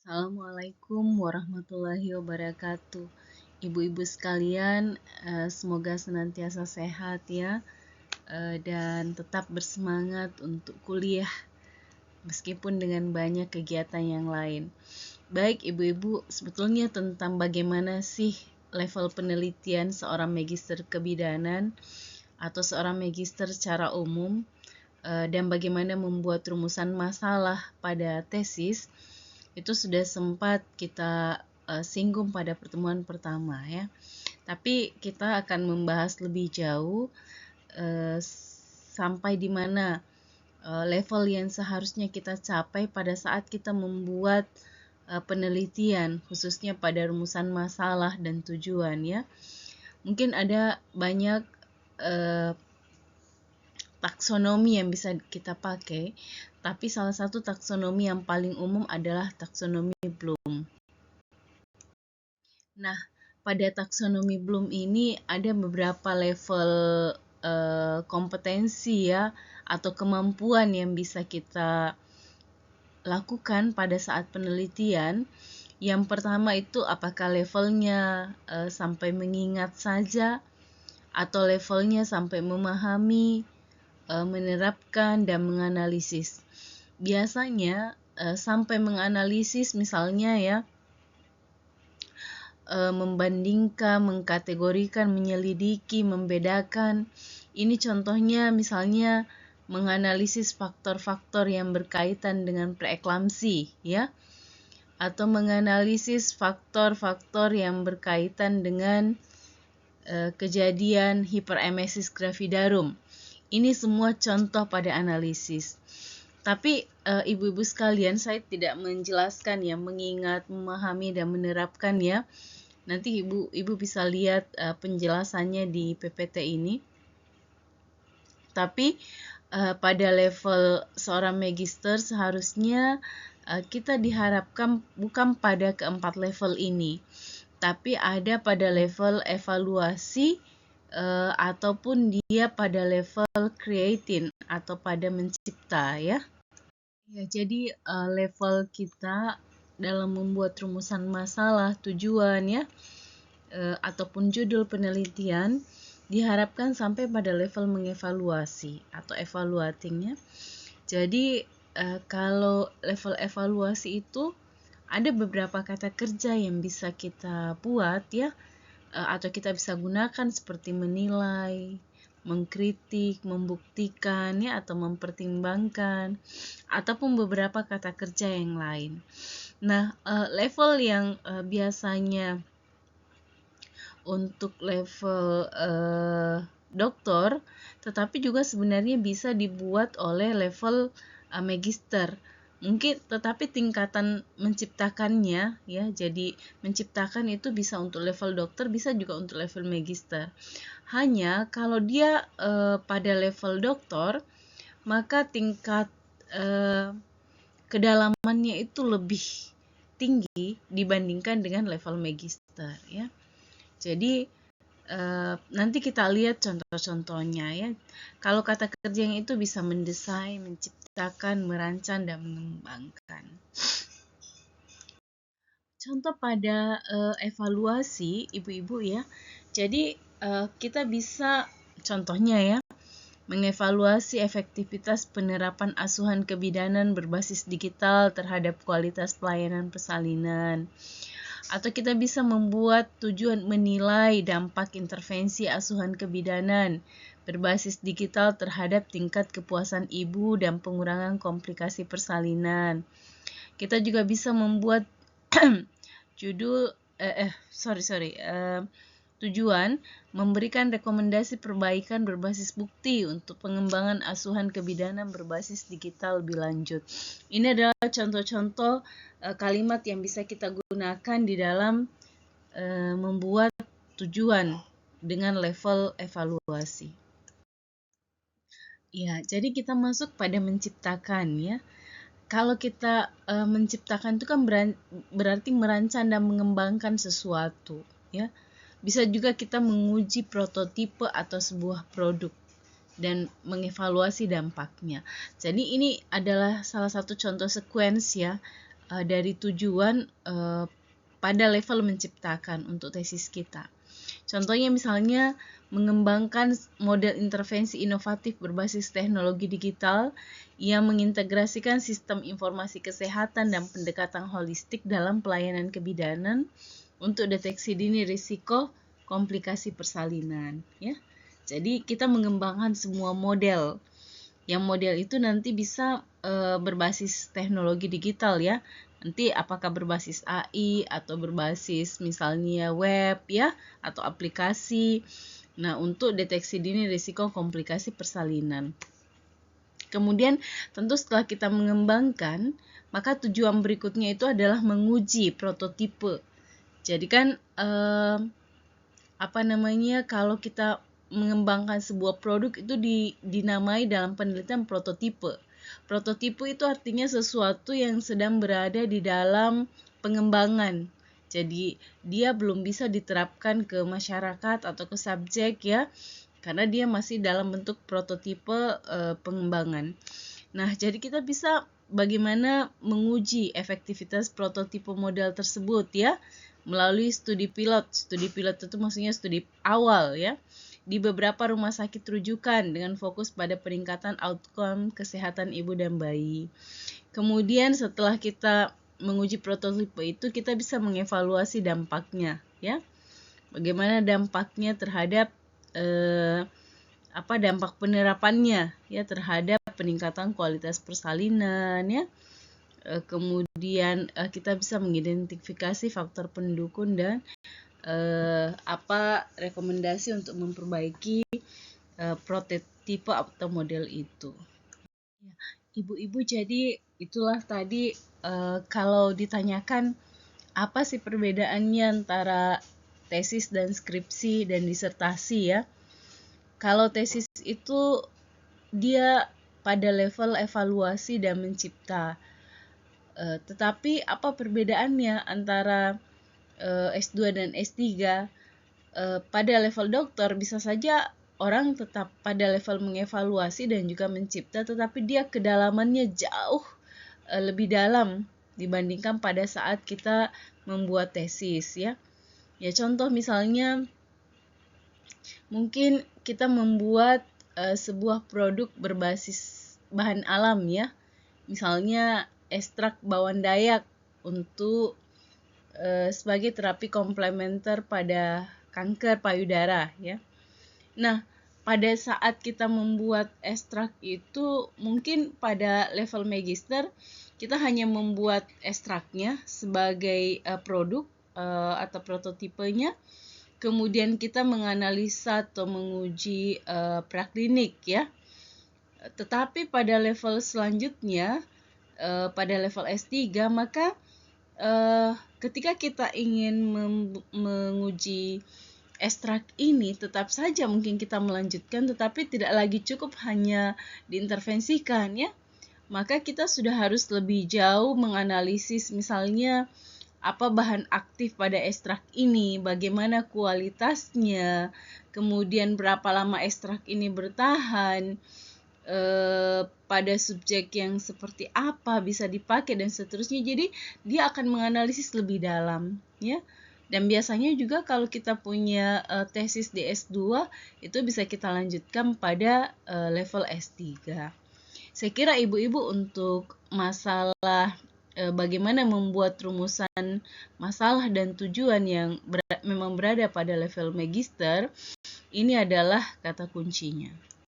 Assalamualaikum warahmatullahi wabarakatuh. Ibu-ibu sekalian, semoga senantiasa sehat ya, dan tetap bersemangat untuk kuliah meskipun dengan banyak kegiatan yang lain. Baik ibu-ibu, sebetulnya tentang bagaimana sih level penelitian seorang magister kebidanan atau seorang magister secara umum, dan bagaimana membuat rumusan masalah pada tesis, itu sudah sempat kita singgung pada pertemuan pertama ya. Tapi kita akan membahas lebih jauh sampai di mana level yang seharusnya kita capai pada saat kita membuat penelitian, khususnya pada rumusan masalah dan tujuan ya. Mungkin ada banyak taksonomi yang bisa kita pakai, tapi salah satu taksonomi yang paling umum adalah taksonomi Bloom. Nah, pada taksonomi Bloom ini ada beberapa level kompetensi ya, atau kemampuan yang bisa kita lakukan pada saat penelitian. Yang pertama itu apakah levelnya sampai mengingat saja, atau levelnya sampai memahami, menerapkan, dan menganalisis. Biasanya sampai menganalisis misalnya ya, membandingkan, mengkategorikan, menyelidiki, membedakan. Ini contohnya misalnya menganalisis faktor-faktor yang berkaitan dengan preeklamsi ya, atau menganalisis faktor-faktor yang berkaitan dengan kejadian hiperemesis gravidarum. Ini semua contoh pada analisis. Tapi ibu-ibu sekalian, saya tidak menjelaskan ya mengingat, memahami, dan menerapkan ya. Nanti ibu bisa lihat penjelasannya di PPT ini. Tapi pada level seorang magister seharusnya kita diharapkan bukan pada keempat level ini, tapi ada pada level evaluasi ataupun dia pada level creating atau pada mencipta ya. Ya, jadi level kita dalam membuat rumusan masalah, tujuan ya, ataupun judul penelitian diharapkan sampai pada level mengevaluasi atau evaluatingnya. Jadi kalau level evaluasi itu ada beberapa kata kerja yang bisa kita buat ya, atau kita bisa gunakan seperti menilai, mengkritik, membuktikan ya, atau mempertimbangkan, ataupun beberapa kata kerja yang lain. Nah, level yang biasanya untuk level doktor, tetapi juga sebenarnya bisa dibuat oleh level magister. Mungkin tetapi tingkatan menciptakannya ya, jadi menciptakan itu bisa untuk level dokter, bisa juga untuk level magister. Hanya kalau dia pada level doktor, maka tingkat kedalamannya itu lebih tinggi dibandingkan dengan level magister ya. Jadi nanti kita lihat contoh-contohnya ya. Kalau kata kerja yang itu bisa mendesain, menciptakan, merancang, dan mengembangkan. Contoh pada evaluasi ibu-ibu ya. Jadi kita bisa contohnya ya, mengevaluasi efektivitas penerapan asuhan kebidanan berbasis digital terhadap kualitas pelayanan persalinan. Atau kita bisa membuat tujuan menilai dampak intervensi asuhan kebidanan berbasis digital terhadap tingkat kepuasan ibu dan pengurangan komplikasi persalinan. Kita juga bisa membuat tujuan memberikan rekomendasi perbaikan berbasis bukti untuk pengembangan asuhan kebidanan berbasis digital lebih lanjut. Ini adalah contoh-contoh kalimat yang bisa kita gunakan di dalam membuat tujuan dengan level evaluasi. Ya, jadi kita masuk pada menciptakan ya. Kalau kita menciptakan itu kan berarti merancang dan mengembangkan sesuatu ya. Bisa juga kita menguji prototipe atau sebuah produk dan mengevaluasi dampaknya. Jadi ini adalah salah satu contoh sequence ya, dari tujuan pada level menciptakan untuk tesis kita. Contohnya misalnya mengembangkan model intervensi inovatif berbasis teknologi digital yang mengintegrasikan sistem informasi kesehatan dan pendekatan holistik dalam pelayanan kebidanan untuk deteksi dini risiko komplikasi persalinan, ya. Jadi kita mengembangkan semua model. Yang model itu nanti bisa berbasis teknologi digital, ya. Nanti apakah berbasis AI atau berbasis misalnya web, ya, atau aplikasi. Nah, untuk deteksi dini risiko komplikasi persalinan. Kemudian tentu setelah kita mengembangkan, maka tujuan berikutnya itu adalah menguji prototipe. Jadi kan kalau kita mengembangkan sebuah produk itu dinamai dalam penelitian prototipe. Prototipe itu artinya sesuatu yang sedang berada di dalam pengembangan. Jadi dia belum bisa diterapkan ke masyarakat atau ke subjek, ya, karena dia masih dalam bentuk prototipe pengembangan. Nah, jadi kita bisa bagaimana menguji efektivitas prototipe model tersebut, ya, melalui studi pilot. Studi pilot itu maksudnya studi awal, ya, di beberapa rumah sakit rujukan dengan fokus pada peningkatan outcome kesehatan ibu dan bayi. Kemudian setelah kita menguji prototipe itu, kita bisa mengevaluasi dampaknya, ya. Bagaimana dampaknya terhadap dampak penerapannya, ya, terhadap peningkatan kualitas persalinan, ya. Kemudian kita bisa mengidentifikasi faktor pendukung dan rekomendasi untuk memperbaiki prototipe atau model itu. Ibu-ibu, jadi itulah tadi kalau ditanyakan apa sih perbedaannya antara tesis dan skripsi dan disertasi, ya. Kalau tesis itu dia pada level evaluasi dan mencipta. Tetapi apa perbedaannya antara S2 dan S3? Pada level dokter bisa saja orang tetap pada level mengevaluasi dan juga mencipta, tetapi dia kedalamannya jauh lebih dalam dibandingkan pada saat kita membuat tesis, ya. Ya, contoh misalnya mungkin kita membuat sebuah produk berbasis bahan alam, ya. Misalnya ekstrak bawang dayak untuk sebagai terapi komplementer pada kanker payudara, ya. Nah, pada saat kita membuat ekstrak itu mungkin pada level magister kita hanya membuat ekstraknya sebagai produk atau prototipenya. Kemudian kita menganalisa atau menguji praklinik, ya. Tetapi pada level selanjutnya, pada level S3, maka ketika kita ingin menguji ekstrak ini, tetap saja mungkin kita melanjutkan, tetapi tidak lagi cukup hanya diintervensikan, ya. Maka kita sudah harus lebih jauh menganalisis misalnya apa bahan aktif pada ekstrak ini, bagaimana kualitasnya, kemudian berapa lama ekstrak ini bertahan, pada subjek yang seperti apa bisa dipakai dan seterusnya. Jadi dia akan menganalisis lebih dalam, ya. Dan biasanya juga kalau kita punya tesis di S2 itu bisa kita lanjutkan pada level S3. Saya kira ibu-ibu untuk masalah bagaimana membuat rumusan masalah dan tujuan yang memang berada pada level magister, ini adalah kata kuncinya.